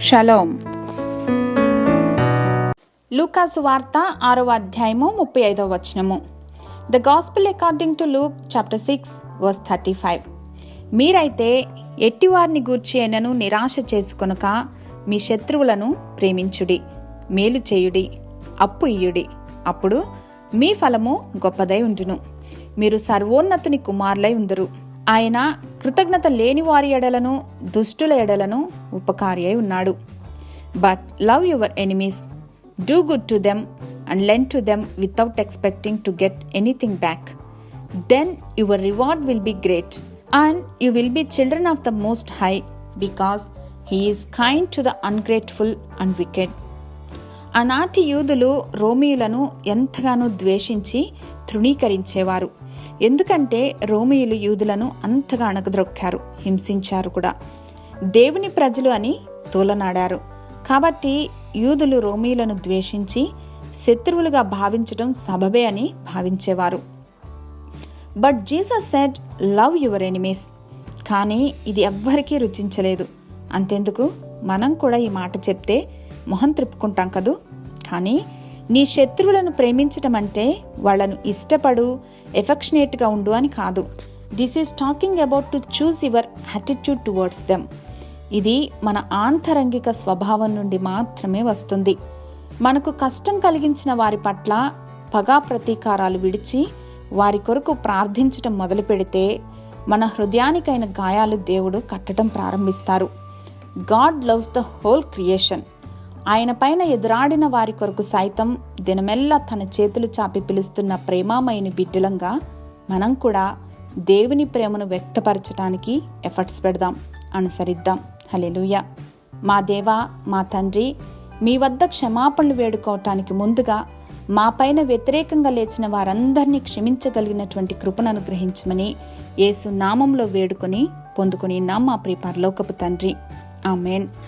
Shalom. లూకాసు వార్త 6వ అధ్యాయము 35వ వచనము. The Gospel according to Luke chapter 6 verse 35. మీరైతే ఎట్టివారిని గూర్చి అయినను నిరాశ చేసుకొనక మీ శత్రువులను ప్రేమించుడి, మేలు చేయుడి, అప్పు ఇయ్యుడి, అప్పుడు మీ ఫలము గొప్పదై ఉండును, మీరు సర్వోన్నతుని కుమారులై ఉందరు. ఆయన కృతజ్ఞత లేని వారి ఎడలను దుష్టుల ఎడలను ఉపకారి అయి ఉన్నాడు. But love your enemies, do good to them and lend to them without expecting to get anything back. Then your reward will be great and you will be children of the Most High, because he is kind to the ungrateful and wicked. ఆనాటి యూదులు రోమీయులను ఎంతగానో ద్వేషించి తృణీకరించేవారు. ఎందుకంటే రోమీయులు యూదులను అంతగా అణగద్రొక్కారు, హింసించారు కూడా. దేవుని ప్రజలు అని తోలనాడారు. కాబట్టి యూదులు రోమీయులను ద్వేషించి శత్రువులుగా భావించడం సబబే అని భావించేవారు. But Jesus said love your enemies. కానీ ఇది ఎవ్వరికీ రుచించలేదు. అంతెందుకు, మనం కూడా ఈ మాట చెప్తే మొహం త్రిప్పుకుంటాం కదూ. కానీ నీ శత్రువులను ప్రేమించటం అంటే వాళ్లను ఇష్టపడు, ఎఫెక్షనేట్గా ఉండు అని కాదు. This is talking about to choose your attitude towards them. ఇది మన ఆంతరంగిక స్వభావం నుండి మాత్రమే వస్తుంది. మనకు కష్టం కలిగించిన వారి పట్ల పగా ప్రతీకారాలు విడిచి వారి కొరకు ప్రార్థించటం మొదలు పెడితే మన హృదయానికైన గాయాలు దేవుడు కట్టడం ప్రారంభిస్తారు. God loves the whole creation. ఆయన పైన ఎదురాడిన వారి కొరకు సైతం దినమెల్లా తన చేతులు చాపి పిలుస్తున్న ప్రేమామయుని బిడ్డలంగా మనం కూడా దేవుని ప్రేమను వ్యక్తపరచడానికి ఎఫర్ట్స్ పెడదాం, అనుసరిద్దాం. హల్లెలూయా. మా దేవా, మా తండ్రి, మీ వద్ద క్షమాపణలు వేడుకోవటానికి ముందుగా మా పైన వ్యతిరేకంగా లేచిన వారందరినీ క్షమించగలిగినటువంటి కృపను అనుగ్రహించమని యేసు నామంలో వేడుకొని పొందుకుని మా ప్రియ పరలోకపు తండ్రి. ఆమేన్.